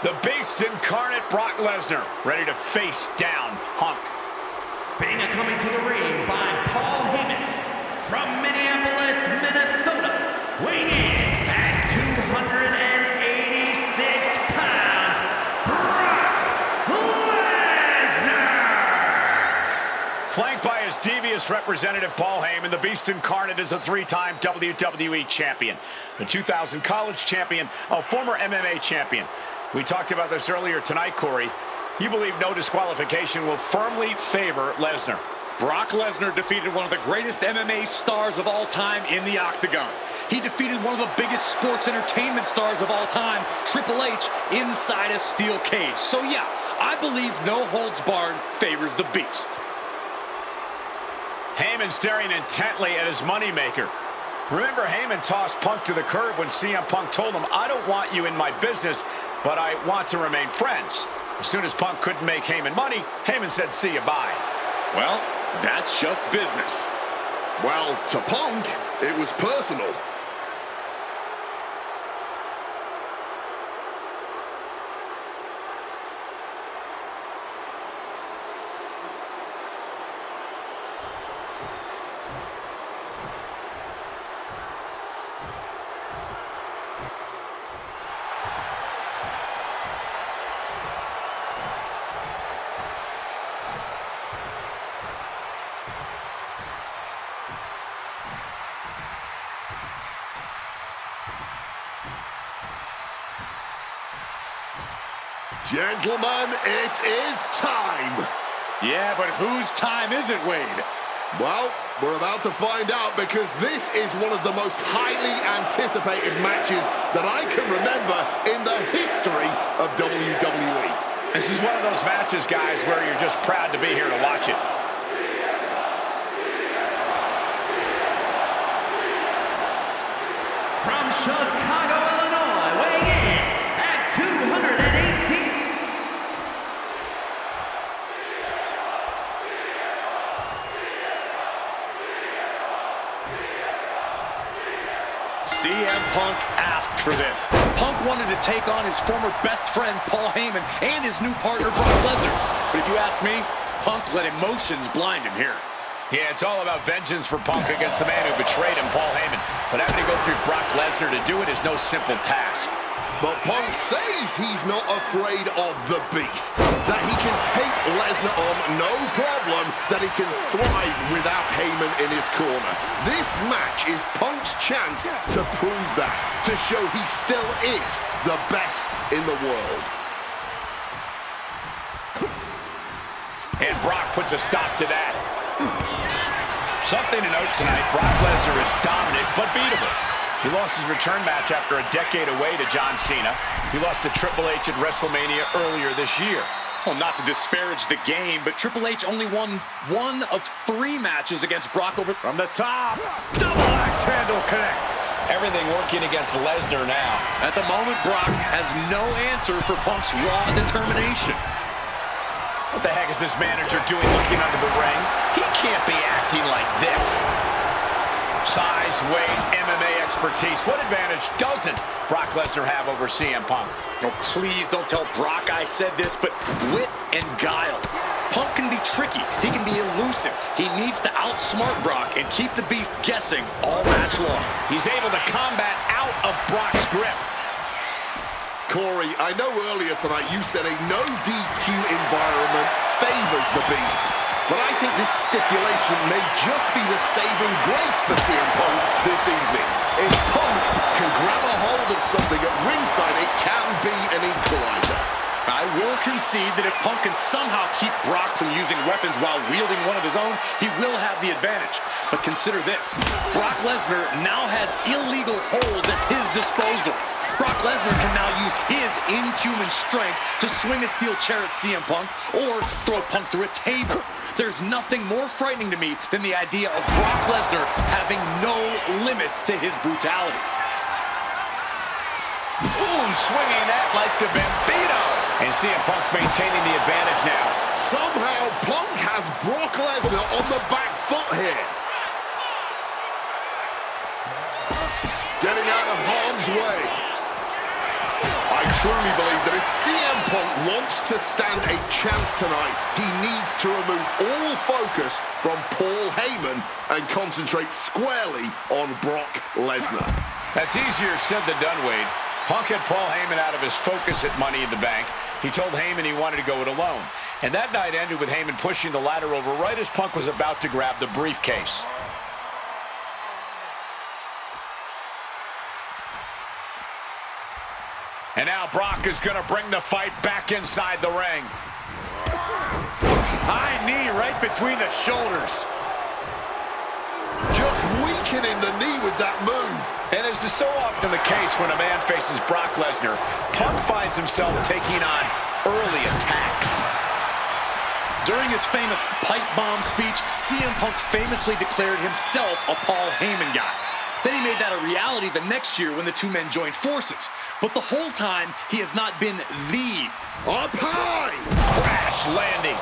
The Beast incarnate Brock Lesnar, ready to face down Punk. Being coming to the ring by Paul Heyman from Minneapolis, Minnesota, weighing in at 286 pounds, Brock Lesnar! Flanked by his devious representative Paul Heyman, the Beast incarnate is a three-time WWE champion, a 2000 college champion, a former MMA champion. We talked about this earlier tonight, Corey. You believe no disqualification will firmly favor Lesnar. Brock Lesnar defeated one of the greatest MMA stars of all time in the octagon. He defeated one of the biggest sports entertainment stars of all time, Triple H, inside a steel cage. So yeah, I believe no holds barred favors the Beast. Heyman staring intently at his moneymaker. Remember, Heyman tossed Punk to the curb when CM Punk told him, "I don't want you in my business, but I want to remain friends." As soon as Punk couldn't make Heyman money, Heyman said, "See you, bye." Well, that's just business. Well, to Punk, it was personal. Gentlemen, it is time. Yeah, but whose time is it, Wade? Well, we're about to find out because this is one of the most highly anticipated matches that I can remember in the history of WWE. This is one of those matches, guys, where you're just proud to be here to watch it. From Chicago, Illinois, weighing in at 218. CM Punk asked for this. Punk wanted to take on his former best friend, Paul Heyman, and his new partner, Brock Lesnar. But if you ask me, Punk let emotions blind him here. Yeah, it's all about vengeance for Punk against the man who betrayed him, Paul Heyman. But having to go through Brock Lesnar to do it is no simple task. But Punk says he's not afraid of the Beast, that he can take Lesnar on no problem, that he can thrive without Heyman in his corner. This match is Punk's chance to prove that, to show he still is the best in the world. And Brock puts a stop to that. Something to note tonight, Brock Lesnar is dominant but beatable. He lost his return match after a decade away to John Cena. He lost to Triple H at WrestleMania earlier this year. Well, not to disparage the game, but Triple H only won 1 of 3 matches against Brock over... From the top, double axe handle connects. Everything working against Lesnar now. At the moment, Brock has no answer for Punk's raw determination. What the heck is this manager doing looking under the ring? He can't be acting like this. Size, weight, MMA expertise. What advantage doesn't Brock Lesnar have over CM Punk? Oh, please don't tell Brock I said this, but wit and guile. Punk can be tricky. He can be elusive. He needs to outsmart Brock and keep the Beast guessing all match long. He's able to combat out of Brock's grip. Corey, I know earlier tonight you said a no DQ environment favors the Beast, but I think this stipulation may just be the saving grace for CM Punk this evening. If Punk can grab a hold of something at ringside, it can be an equalizer. I will concede that if Punk can somehow keep Brock from using weapons while wielding one of his own, he will have the advantage. But consider this, Brock Lesnar now has illegal holds at his disposal. Brock Lesnar can now use his inhuman strength to swing a steel chair at CM Punk or throw Punk through a table. There's nothing more frightening to me than the idea of Brock Lesnar having no limits to his brutality. Ooh, swinging that like the Bambino. And CM Punk's maintaining the advantage now. Somehow Punk has Brock Lesnar on the back foot here. Getting out of harm's way. I truly believe that if CM Punk wants to stand a chance tonight, he needs to remove all focus from Paul Heyman and concentrate squarely on Brock Lesnar. That's easier said than done, Wade. Punk had Paul Heyman out of his focus at Money in the Bank. He told Heyman he wanted to go it alone. And that night ended with Heyman pushing the ladder over right as Punk was about to grab the briefcase. And now Brock is going to bring the fight back inside the ring. High knee right between the shoulders. Just weakening the knee with that move. And as is so often the case when a man faces Brock Lesnar, Punk finds himself taking on early attacks. During his famous pipe bomb speech, CM Punk famously declared himself a Paul Heyman guy. Then he made that a reality the next year when the two men joined forces. But the whole time, he has not been the Up high! Crash landing.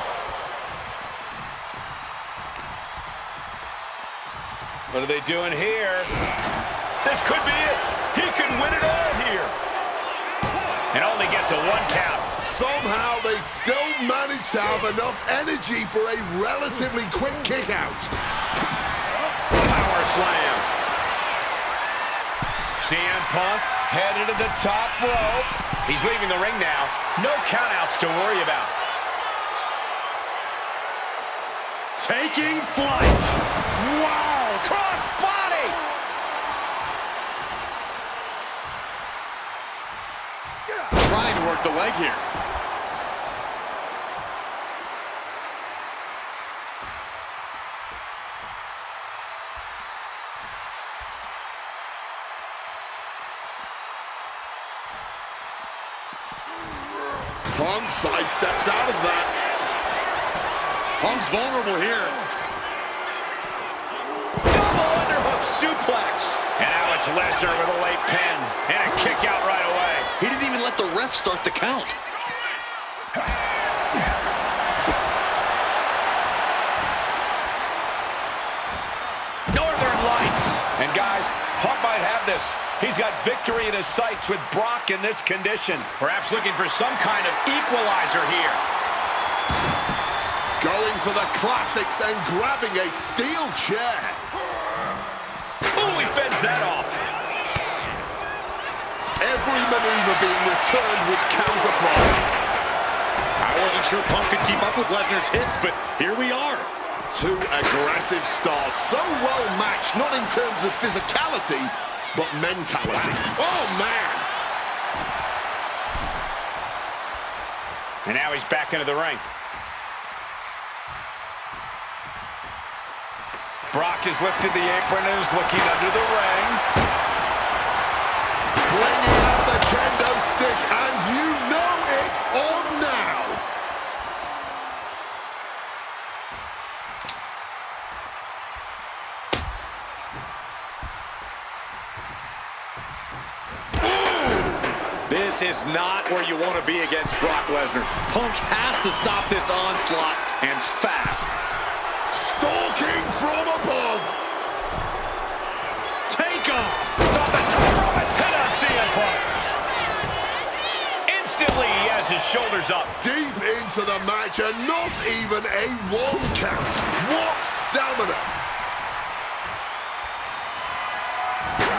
What are they doing here? This could be it. He can win it all here. And only gets a 1 count. Somehow they still manage to have enough energy for a relatively quick kick out. Power slam. CM Punk headed to the top rope. He's leaving the ring now. No countouts to worry about. taking flight. Wow, cross body. Trying to work the leg here. Punk sidesteps out of that. Punk's vulnerable here. Double underhook suplex. And now it's Lesnar with a late pin. And a kick out right away. He didn't even let the ref start the count. Northern Lights. And guys, Punk might have this. He's got victory in his sights with Brock in this condition. Perhaps looking for some kind of equalizer here. Going for the classics and grabbing a steel chair. Ooh, he fends that off. Every maneuver being returned with counterplay. I wasn't sure Punk could keep up with Lesnar's hits, but here we are. Two aggressive stars, so well matched, not in terms of physicality, but mentality. Oh, man! And now he's back into the ring. Brock has lifted the apron and is looking under the ring. Bringing out the kendo stick, and you know it's on now. This is not where you want to be against Brock Lesnar. Punk has to stop this onslaught, and fast. Stalking from above. Take off. Off the top rope and pin on CM Punk. Instantly, he has his shoulders up. Deep into the match, and not even a 1 count. What stamina.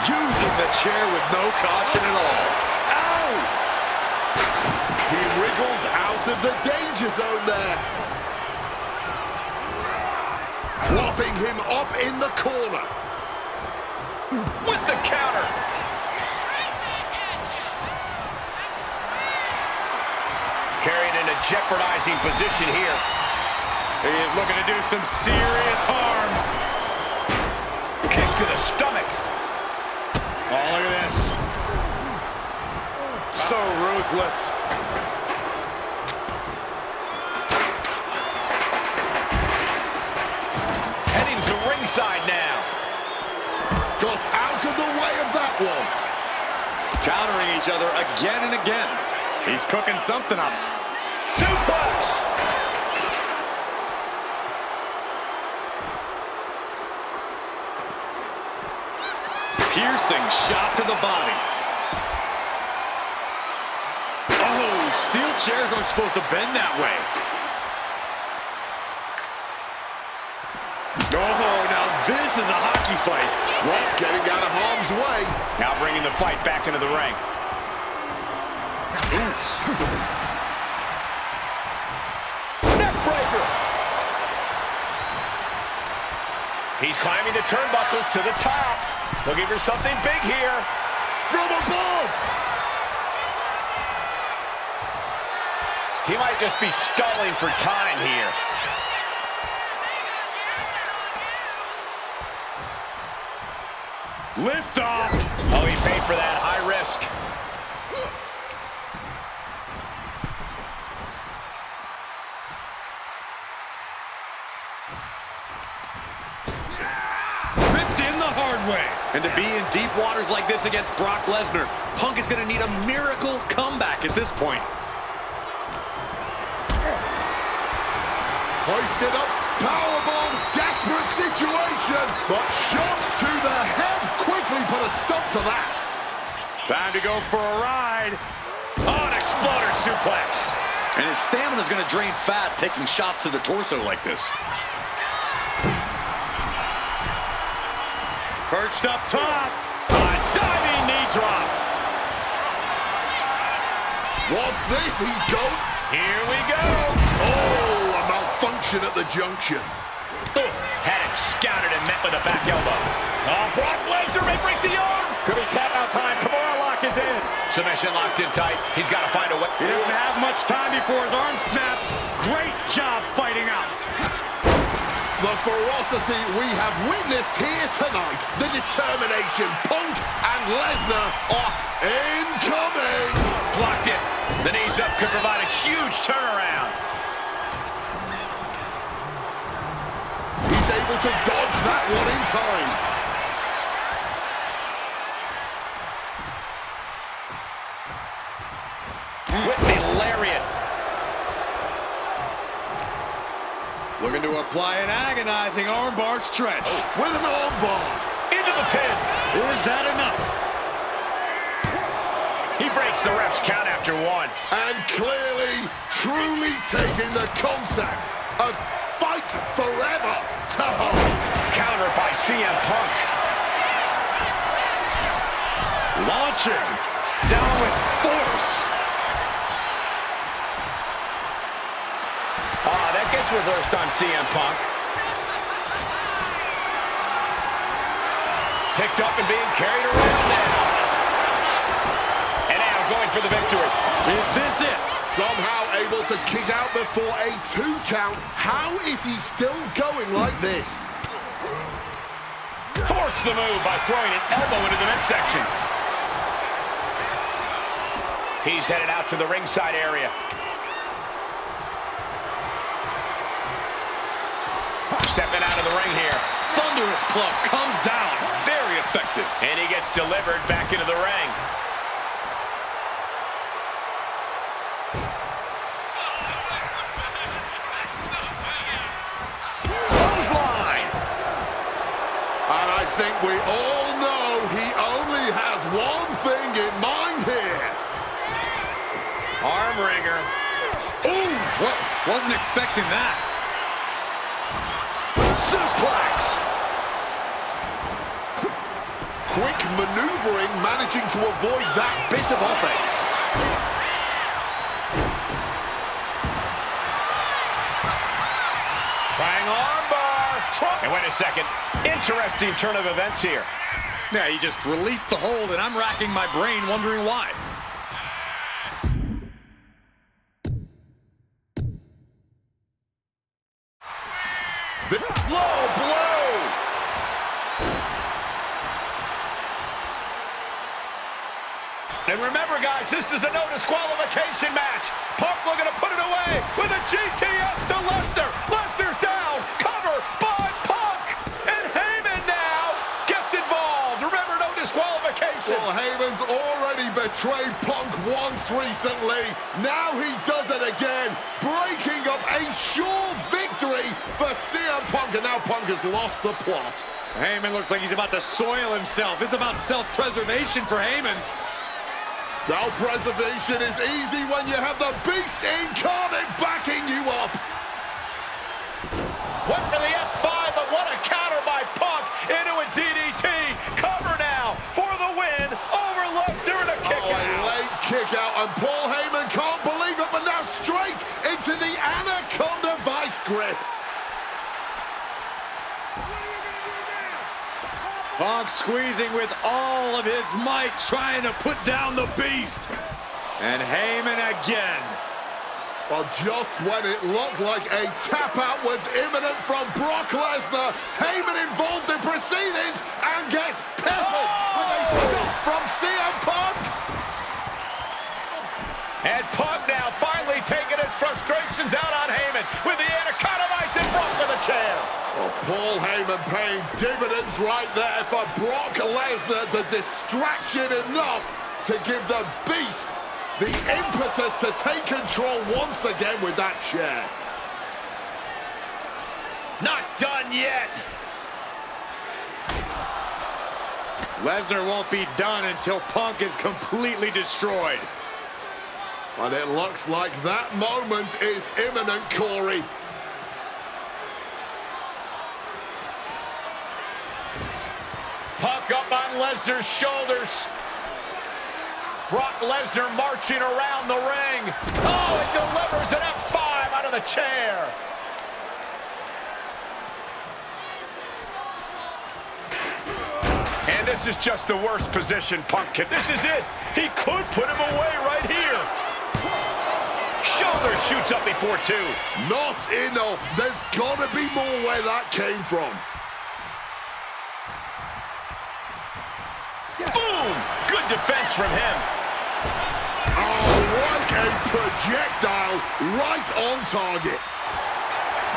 Using the chair with no caution at all. Ow! He wriggles out of the danger zone there. Propping him up in the corner. With the counter. Carried in a jeopardizing position here. He is looking to do some serious harm. Kick to the stomach. Oh, look at this. So ruthless. Heading to ringside now. Got out of the way of that one. Countering each other again and again. He's cooking something up. Suplex. Piercing shot to the body. chairs aren't supposed to bend that way. Oh, now this is a hockey fight. Well, getting out of harm's way. Now bringing the fight back into the ring. Neckbreaker. He's climbing the turnbuckles to the top. Looking for something big here. From above. He might just be stalling for time here. Lift off. Oh, he paid for that. High risk. Ripped in the hard way. And to be in deep waters like this against Brock Lesnar, Punk is going to need a miracle comeback at this point. Hoisted up, powerbomb, desperate situation, but shots to the head quickly put a stop to that. Time to go for a ride. Oh, an exploder suplex. And his stamina is going to drain fast taking shots to the torso like this. Perched up top. A diving knee drop. What's this? He's going. Here we go. Oh, a malfunction at the junction. Oof, had it scouted and met with a back elbow. Oh, Brock Lesnar may break the arm. Could be tap out time. Kimura lock is in. Submission locked in tight. He's got to find a way. He doesn't have much time before his arm snaps. Great job fighting out. The ferocity we have witnessed here tonight. The determination. Punk and Lesnar are incoming. Blocked it. The knees up could provide a huge turnaround. He's able to dodge that one in time. With the lariat. Looking to apply an agonizing armbar stretch. With an armbar. Into the pin. Is that enough? He breaks the ref's count after one. And clearly, truly taking the concept of fight forever to heart. Countered by CM Punk. Launching down with force. That gets reversed on CM Punk. Picked up and being carried around now. And now going for the victory. Is this it? Somehow able to kick out before a 2 count. How is he still going like this? Forced the move by throwing an elbow into the midsection. He's headed out to the ringside area. Stepping out of the ring here. Thunderous club comes down. Very effective. And he gets delivered back into the ring. Clothesline. And I think we all know he only has one thing in mind here. Arm wringer. Ooh, what? Wasn't expecting that. Suplex. Quick maneuvering, managing to avoid that bit of offense. Trying armbar. And wait a second. Interesting turn of events here. Yeah, he just released the hold, and I'm racking my brain wondering why. The low blow. And remember, guys, this is the no disqualification match. Punk looking to put it away with a GTS to Lesnar. Lesnar's down. Cover by Punk. And Heyman now gets involved. Remember, no disqualification. Well, Heyman's already betrayed Punk once recently. Now he does it again, breaking up a sure victory for CM Punk. And now Punk has lost the plot. Heyman looks like he's about to soil himself. It's about self-preservation for Heyman. Self-preservation is easy when you have the beast incarnate backing you up. Went for the F5, but what a counter by Punk into a DDT. Cover now for the win over Lasst and a kick out. A late kick out, and Paul Heyman can't believe it, but now straight into the Anaconda vice grip. Punk squeezing with all of his might, trying to put down the beast. And Heyman again. Well, just when it looked like a tap-out was imminent from Brock Lesnar, Heyman involved in proceedings and gets peppered with a shot from CM Punk. And Punk now finally taking his frustrations out on Heyman with the Anaconda Vice and Brock with a chair. Well, Paul Heyman paying dividends right there for Brock Lesnar, the distraction enough to give the Beast the impetus to take control once again with that chair. Not done yet. Lesnar won't be done until Punk is completely destroyed. And it looks like that moment is imminent, Corey. Punk up on Lesnar's shoulders. Brock Lesnar marching around the ring. Oh, it delivers an F5 out of the chair. And this is just the worst position Punk can. This is it. He could put him away right here. Shoulder shoots up before two. Not enough. There's got to be more where that came from. Boom! Good defense from him. Oh, like a projectile right on target.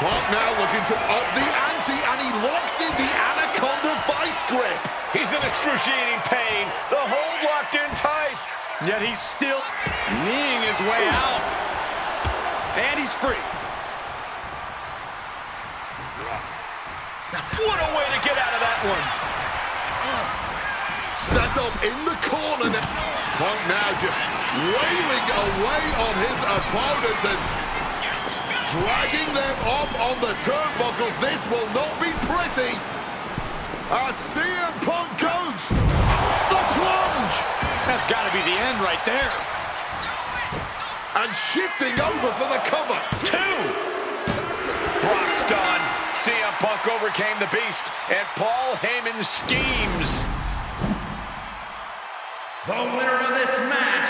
Punk now looking to up the ante, and he locks in the Anaconda vice grip. He's in excruciating pain. The hold locked in tight. Yet he's still kneeing his way out. And he's free. What a way to get out of that one. Set up in the corner. Punk now just wailing away on his opponents and dragging them up on the turnbuckles. This will not be pretty. As CM Punk goes. The plunge. That's got to be the end right there. And shifting over for the cover. Two. Brock's done. CM Punk overcame the Beast, and Paul Heyman schemes. The winner of this match,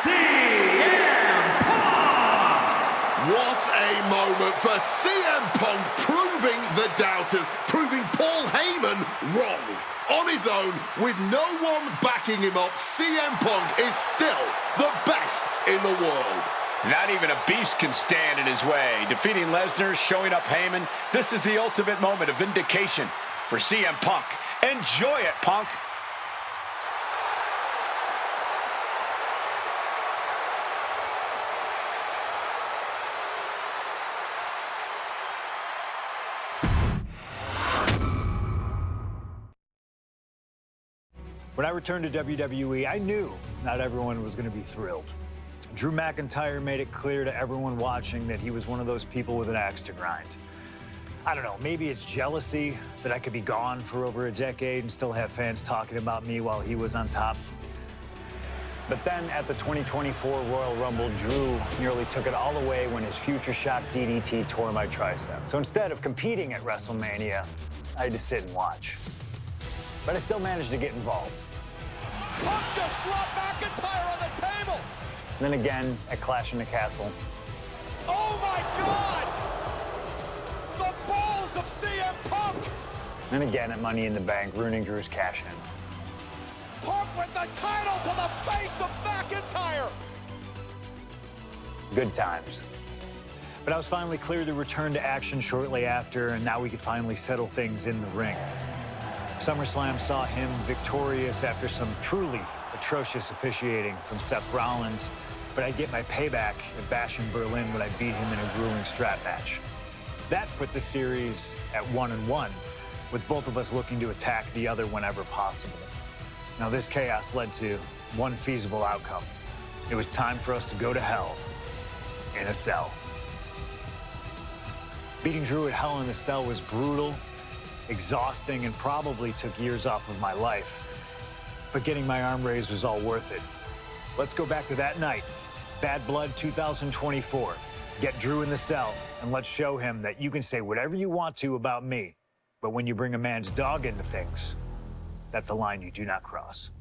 CM Punk! What a moment for CM Punk, proving the doubters, proving Paul Heyman wrong. On his own, with no one backing him up, CM Punk is still the best in the world. Not even a beast can stand in his way. Defeating Lesnar, showing up Heyman. This is the ultimate moment of vindication for CM Punk. Enjoy it, Punk. When I returned to WWE, I knew not everyone was going to be thrilled. Drew McIntyre made it clear to everyone watching that he was one of those people with an axe to grind. I don't know, maybe it's jealousy that I could be gone for over a decade and still have fans talking about me while he was on top. But then at the 2024 Royal Rumble, Drew nearly took it all away when his future shock DDT tore my tricep. So instead of competing at WrestleMania, I had to sit and watch. But I still managed to get involved. Punk just dropped McIntyre on the table. Then again at Clash in the Castle. Oh my God! The balls of CM Punk! Then again at Money in the Bank, ruining Drew's cash-in. Punk with the title to the face of McIntyre! Good times. But I was finally cleared to return to action shortly after, and now we could finally settle things in the ring. SummerSlam saw him victorious after some truly atrocious officiating from Seth Rollins, but I'd get my payback at Bash in Berlin when I beat him in a grueling strap match. That put the series at 1-1, with both of us looking to attack the other whenever possible. Now this chaos led to one feasible outcome. It was time for us to go to hell in a cell. Beating Drew at Hell in a Cell was brutal, exhausting, and probably took years off of my life. But getting my arm raised was all worth it. Let's go back to that night, Bad Blood 2024. Get Drew in the cell, and let's show him that you can say whatever you want to about me, but when you bring a man's dog into things, that's a line you do not cross.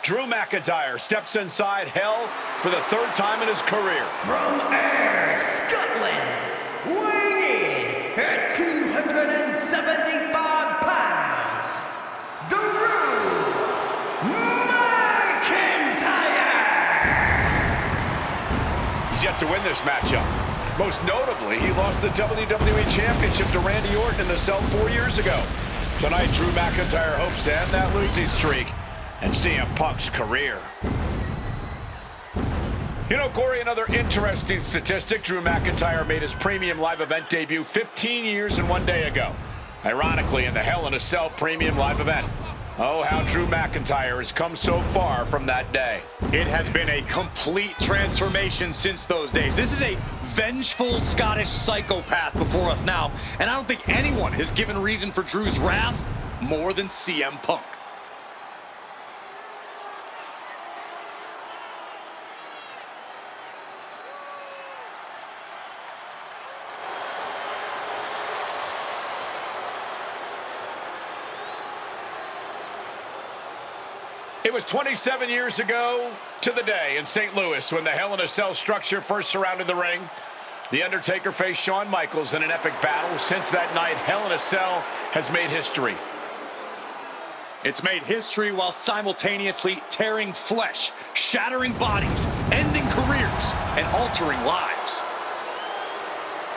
Drew McIntyre steps inside Hell for the third time in his career. From Ayr, Scotland, weighing in at 275 pounds, Drew McIntyre! He's yet to win this matchup. Most notably, he lost the WWE Championship to Randy Orton in the cell 4 years ago. Tonight, Drew McIntyre hopes to end that losing streak and CM Punk's career. You know, Corey, another interesting statistic. Drew McIntyre made his premium live event debut 15 years and 1 day ago. Ironically, in the Hell in a Cell premium live event. Oh, how Drew McIntyre has come so far from that day. It has been a complete transformation since those days. This is a vengeful Scottish psychopath before us now, and I don't think anyone has given reason for Drew's wrath more than CM Punk. It was 27 years ago to the day in St. Louis when the Hell in a Cell structure first surrounded the ring. The Undertaker faced Shawn Michaels in an epic battle. Since that night, Hell in a Cell has made history. It's made history while simultaneously tearing flesh, shattering bodies, ending careers, and altering lives.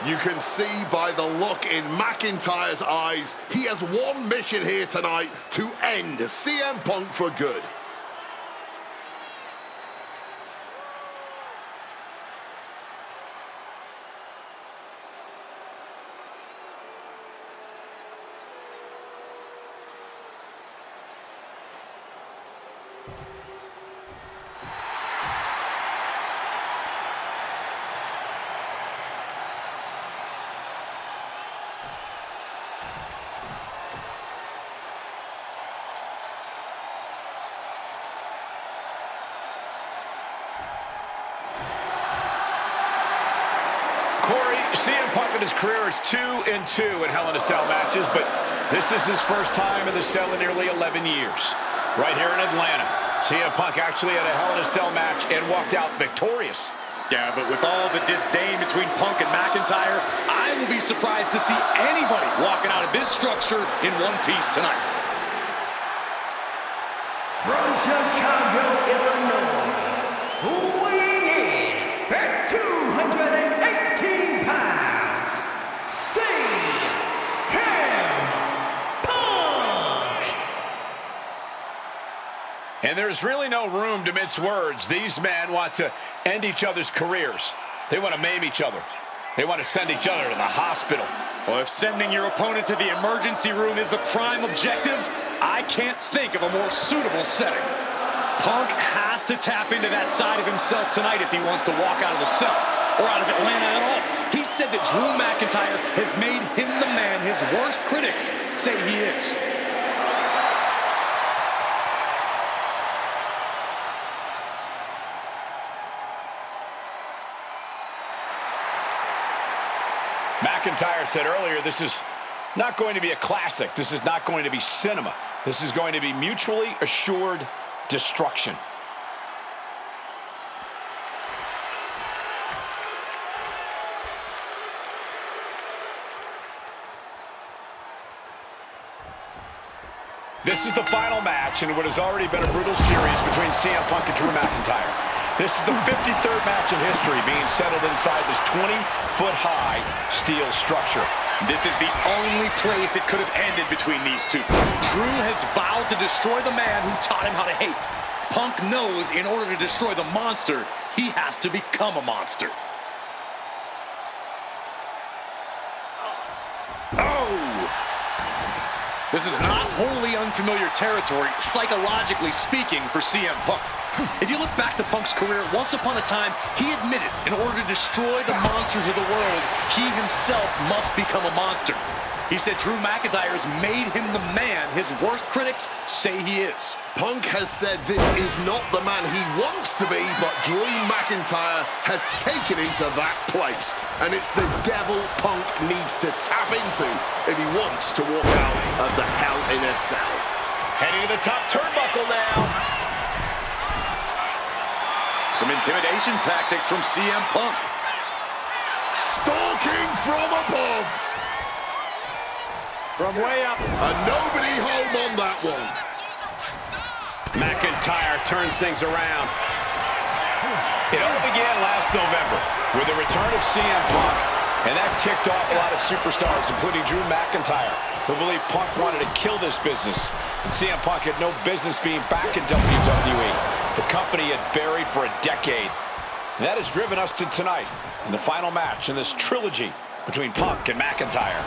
You can see by the look in McIntyre's eyes, he has one mission here tonight: to end CM Punk for good. CM Punk in his career is 2-2 in Hell in a Cell matches, but this is his first time in the cell in nearly 11 years. Right here in Atlanta, CM Punk actually had a Hell in a Cell match and walked out victorious. Yeah, but with all the disdain between Punk and McIntyre, I will be surprised to see anybody walking out of this structure in one piece tonight. From Chicago, Illinois, weighing in at 218 pounds, CM Punk! And there's really no room to mince words. These men want to end each other's careers. They want to maim each other. They want to send each other to the hospital. Well, if sending your opponent to the emergency room is the prime objective, I can't think of a more suitable setting. Punk has to tap into that side of himself tonight if he wants to walk out of the cell, or out of Atlanta at all. He said that Drew McIntyre has made him the man his worst critics say he is. McIntyre said earlier, this is not going to be a classic. This is not going to be cinema. This is going to be mutually assured destruction. This is the final match in what has already been a brutal series between CM Punk and Drew McIntyre. This is the 53rd match in history being settled inside this 20-foot-high steel structure. This is the only place it could have ended between these two. Drew has vowed to destroy the man who taught him how to hate. Punk knows in order to destroy the monster, he has to become a monster. Oh! This is not wholly unfamiliar territory, psychologically speaking, for CM Punk. If you look back to Punk's career, once upon a time, he admitted in order to destroy the monsters of the world, he himself must become a monster. He said Drew McIntyre's made him the man his worst critics say he is. Punk has said this is not the man he wants to be, but Drew McIntyre has taken him to that place. And it's the devil Punk needs to tap into if he wants to walk out of the Hell in a Cell. Heading to the top turnbuckle now. Some intimidation tactics from CM Punk. Stalking from above. From way up. And nobody home on that one. McIntyre turns things around. It all began last November with the return of CM Punk, and that ticked off a lot of superstars, including Drew McIntyre, who believed Punk wanted to kill this business. And CM Punk had no business being back in WWE. The company had buried for a decade. And that has driven us to tonight in the final match in this trilogy between Punk and McIntyre.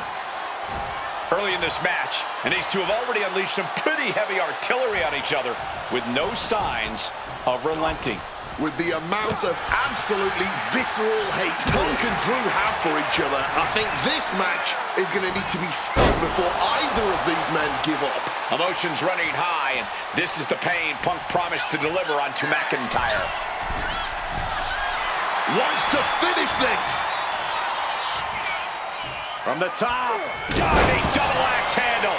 Early in this match, and these two have already unleashed some pretty heavy artillery on each other with no signs of relenting. With the amount of absolutely visceral hate Punk and Drew have for each other, I think this match is going to need to be stopped before either of these men give up. Emotions running high, and this is the pain Punk promised to deliver onto McIntyre. Wants to finish this. From the top. Diving double axe handle.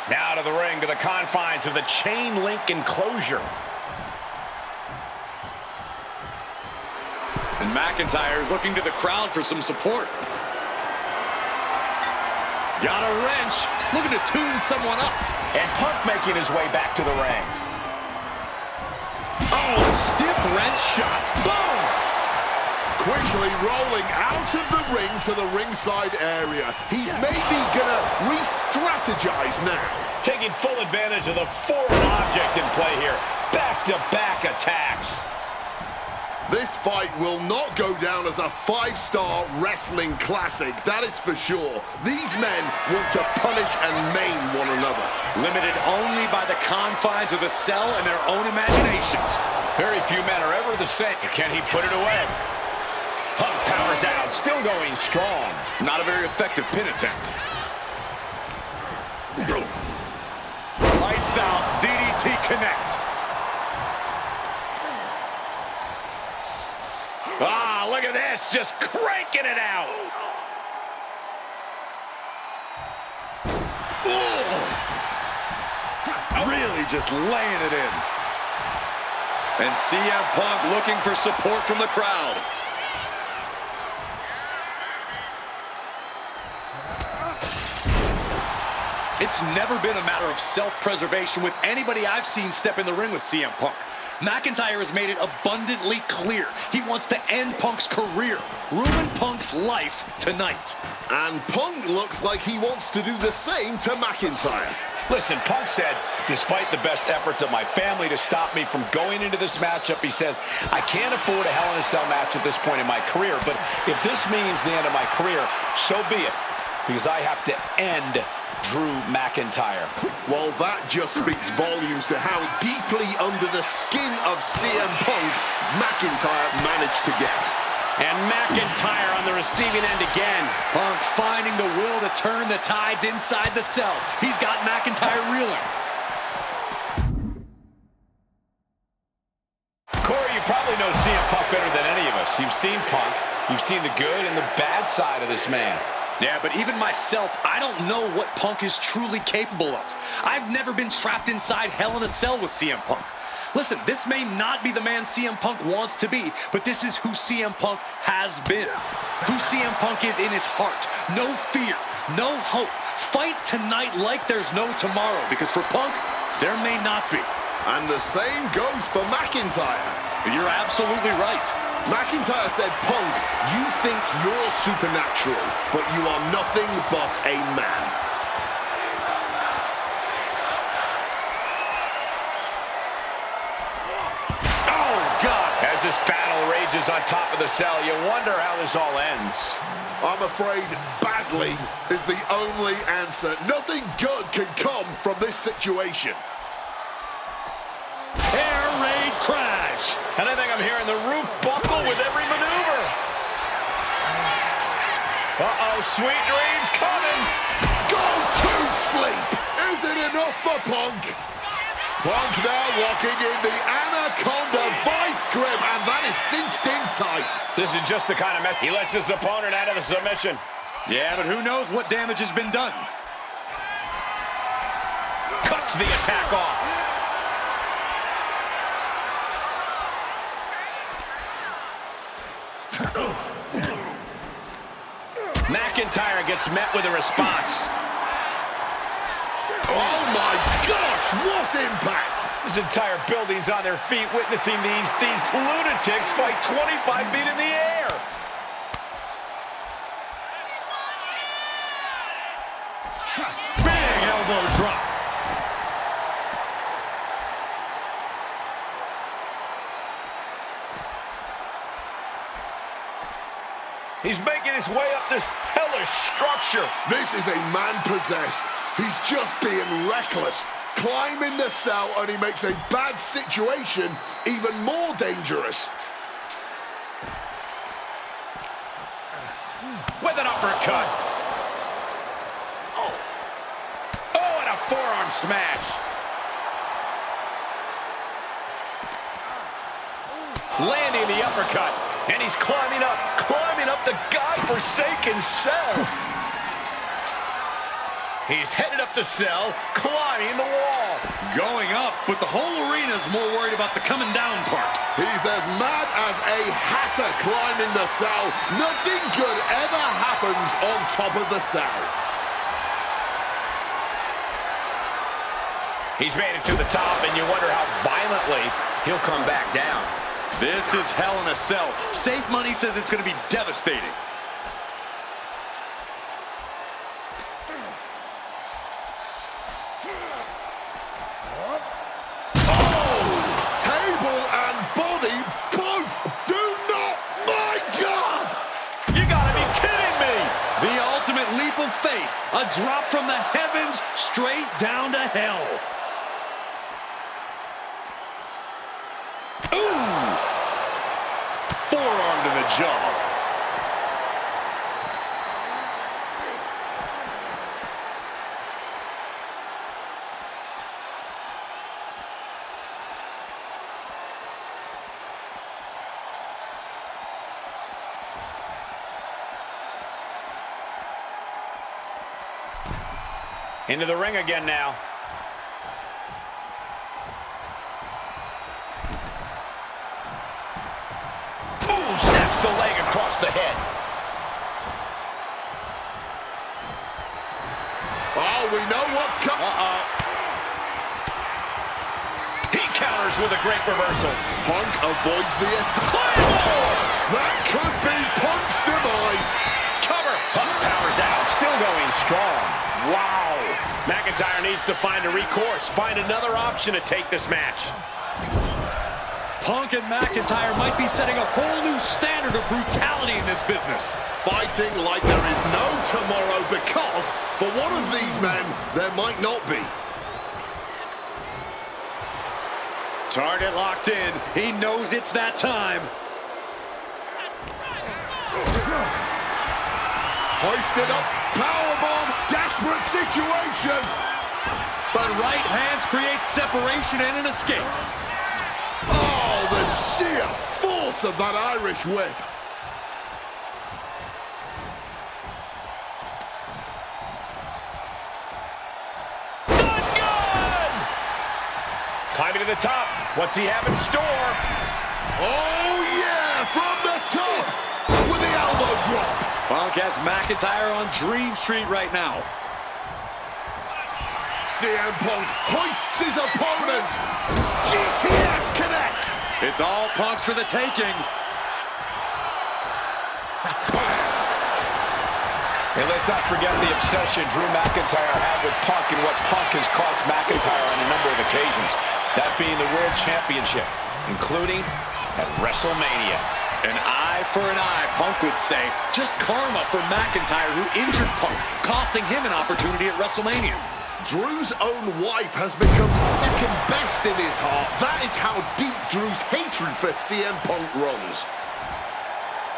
Now to the ring, to the confines of the chain link enclosure. And McIntyre is looking to the crowd for some support. Got a wrench. Looking to tune someone up. And Punk making his way back to the ring. Oh, stiff wrench shot. Boom! Quickly rolling out of the ring to the ringside area. He's maybe gonna re-strategize now. Taking full advantage of the foreign object in play here. Back-to-back attacks. This fight will not go down as a 5-star wrestling classic, that is for sure. These men want to punish and maim one another. Limited only by the confines of the cell and their own imaginations. Very few men are ever the same. Can he put it away? Punk powers out, still going strong. Not a very effective pin attempt. Lights out, DDT connects. Ah, look at this, just cranking it out. Really just laying it in. And CM Punk looking for support from the crowd. It's never been a matter of self-preservation with anybody I've seen step in the ring with CM Punk. McIntyre has made it abundantly clear he wants to end Punk's career, ruin Punk's life tonight. And Punk looks like he wants to do the same to McIntyre. Listen, Punk said, despite the best efforts of my family to stop me from going into this matchup, he says, I can't afford a Hell in a Cell match at this point in my career, but if this means the end of my career, so be it, because I have to end Drew McIntyre. Well, that just speaks volumes to how deeply under the skin of CM Punk McIntyre managed to get. And McIntyre on the receiving end again. Punk finding the will to turn the tides inside the cell. He's got McIntyre reeling. Corey, you probably know CM Punk better than any of us. You've seen Punk. You've seen the good and the bad side of this man. Yeah, but even myself, I don't know what Punk is truly capable of. I've never been trapped inside Hell in a Cell with CM Punk. Listen, this may not be the man CM Punk wants to be, but this is who CM Punk has been. Who CM Punk is in his heart. No fear, no hope. Fight tonight like there's no tomorrow, because for Punk, there may not be. And the same goes for McIntyre. You're absolutely right. McIntyre said, Punk, you think you're supernatural, but you are nothing but a man. Oh, God! As this battle rages on top of the cell, you wonder how this all ends. I'm afraid badly is the only answer. Nothing good can come from this situation. Air raid crash. And I think I'm hearing the roof buckle with every maneuver. Uh-oh, sweet dreams coming. Go to sleep. Is it enough for Punk? Punk now locking in the Anaconda vice grip, and that is cinched in tight. This is just the kind of mess. He lets his opponent out of the submission. Yeah, but who knows what damage has been done. Cuts the attack off. McIntyre gets met with a response. Oh my gosh, what impact! This entire building's on their feet witnessing these lunatics fight 25 feet in the air. Big elbow drop. He's making his way up this hellish structure. This is a man possessed. He's just being reckless. Climbing the cell, and he makes a bad situation even more dangerous. With an uppercut. Oh, and a forearm smash. Landing the uppercut. And he's climbing up the godforsaken cell. He's headed up the cell, climbing the wall. Going up, but the whole arena's more worried about the coming down part. He's as mad as a hatter climbing the cell. Nothing good ever happens on top of the cell. He's made it to the top, and you wonder how violently he'll come back down. This is hell in a cell. Safe money says it's going to be devastating. Table and body both do not. My God! You gotta be kidding me! The ultimate leap of faith. A drop from the heavens straight down to hell. Ooh! Forearm to the jaw. Into the ring again now. Ooh, snaps the leg across the head. Oh, we know what's coming. He counters with a great reversal. Punk avoids the attack. That could be Punk's demise. Cover. Punk powers out. Still going strong. Wow. McIntyre needs to find a recourse. Find another option to take this match. Punk and McIntyre might be setting a whole new standard of brutality in this business. Fighting like there is no tomorrow because for one of these men, there might not be. Target locked in. He knows it's that time. Hoisted up, powerbomb, desperate situation. But right hands create separation and an escape. Oh, the sheer force of that Irish whip. Done good! Climbing to the top. What's he have in store? Oh, yeah, from the top with the elbow drop. Punk has McIntyre on Dream Street right now. CM Punk hoists his opponent. GTS connects. It's all Punk's for the taking. And let's not forget the obsession Drew McIntyre had with Punk and what Punk has cost McIntyre on a number of occasions. That being the World Championship, including at WrestleMania. An eye for an eye, Punk would say. Just karma for McIntyre, who injured Punk, costing him an opportunity at WrestleMania. Drew's own wife has become second best in his heart. That is how deep Drew's hatred for CM Punk runs.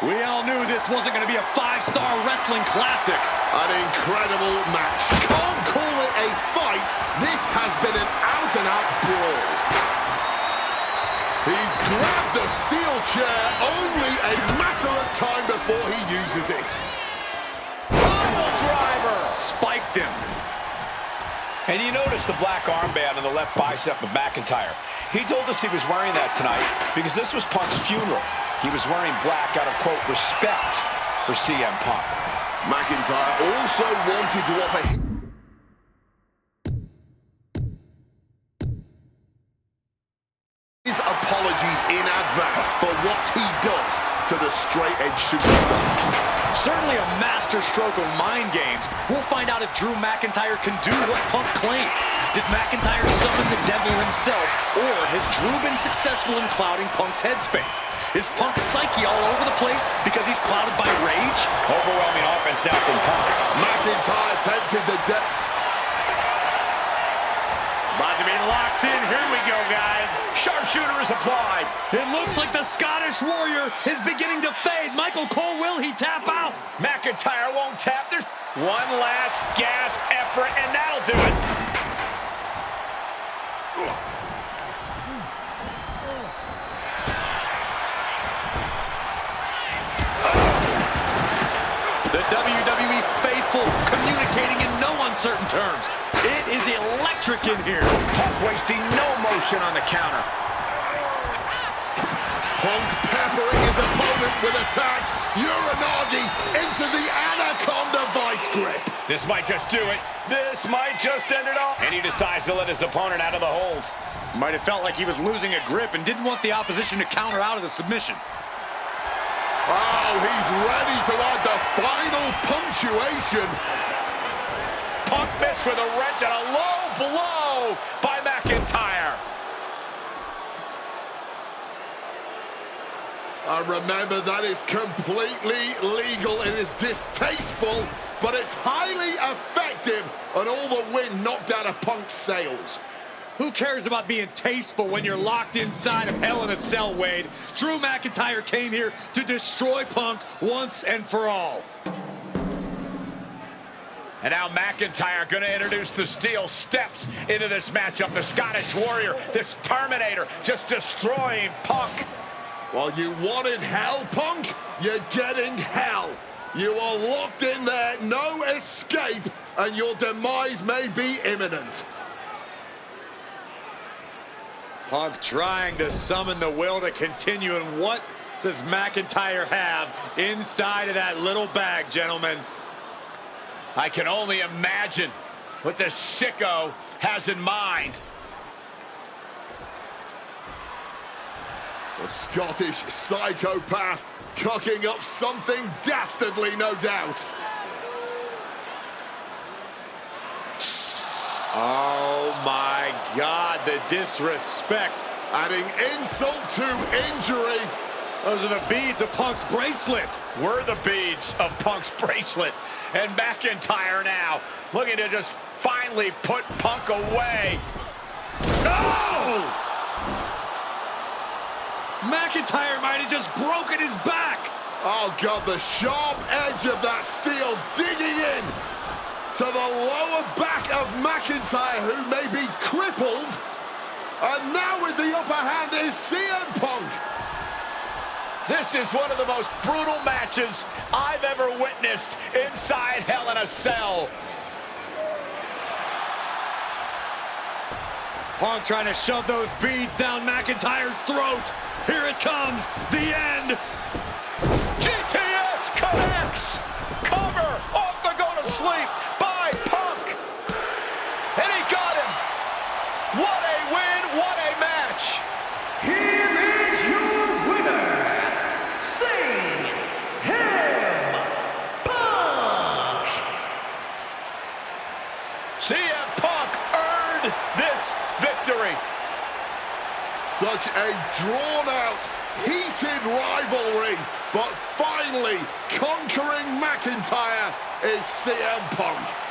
We all knew this wasn't going to be a 5-star wrestling classic. An incredible match. Can't call it a fight. This has been an out-and-out brawl. He's grabbed the steel chair, only a matter of time before he uses it. Pile driver! Spiked him. And you notice the black armband on the left bicep of McIntyre. He told us he was wearing that tonight because this was Punk's funeral. He was wearing black out of, quote, respect for CM Punk. McIntyre also wanted to offer his apologies in advance for what he does to the straight-edge superstar. Certainly a master stroke of mind games. We'll find out if Drew McIntyre can do what Punk claimed. Did McIntyre summon the devil himself, or has Drew been successful in clouding Punk's headspace? Is Punk's psyche all over the place because he's clouded by rage? Overwhelming offense now from Punk. McIntyre tempted to death. About to be locked in. Here we go, guys. Sharpshooter is applied. It looks like the Scottish Warrior is beginning to fade. Michael Cole, will he tap out? McIntyre won't tap. There's one last gasp effort, and that'll do it. The WWE faithful communicating in no uncertain terms. It is electric in here. Punk wasting no motion on the counter. Punk peppering his opponent with attacks. Uranagi into the Anaconda vice grip. This might just do it. This might just end it all. And he decides to let his opponent out of the hold. Might have felt like he was losing a grip and didn't want the opposition to counter out of the submission. Oh, he's ready to add the final punctuation. Punk missed with a wrench and a low blow by McIntyre. And remember, that is completely legal. It is distasteful, but it's highly effective, and all the wind knocked out of Punk's sails. Who cares about being tasteful when you're locked inside of Hell in a Cell, Wade? Drew McIntyre came here to destroy Punk once and for all. And now McIntyre going to introduce the steel steps into this matchup. The Scottish Warrior, this Terminator, just destroying Punk. Well, you wanted hell, Punk? You're getting hell. You are locked in there, no escape, and your demise may be imminent. Punk trying to summon the will to continue, and what does McIntyre have inside of that little bag, gentlemen? I can only imagine what this sicko has in mind. The Scottish psychopath cooking up something dastardly, no doubt. Oh my God, the disrespect. Adding insult to injury. Those are the beads of Punk's bracelet. Were the beads of Punk's bracelet. And McIntyre now looking to just finally put Punk away. No! McIntyre might have just broken his back. Oh God, the sharp edge of that steel digging in to the lower back of McIntyre, who may be crippled. And now with the upper hand is CM Punk. This is one of the most brutal matches I've ever witnessed inside Hell in a Cell. Punk trying to shove those beads down McIntyre's throat. Here it comes, the end. GTS connects. Cover off the go to sleep by Punk. And he got him. What a win, what a match. Here is your winner, Herzlich. this victory. Such a drawn-out, heated rivalry, but finally conquering McIntyre is CM Punk.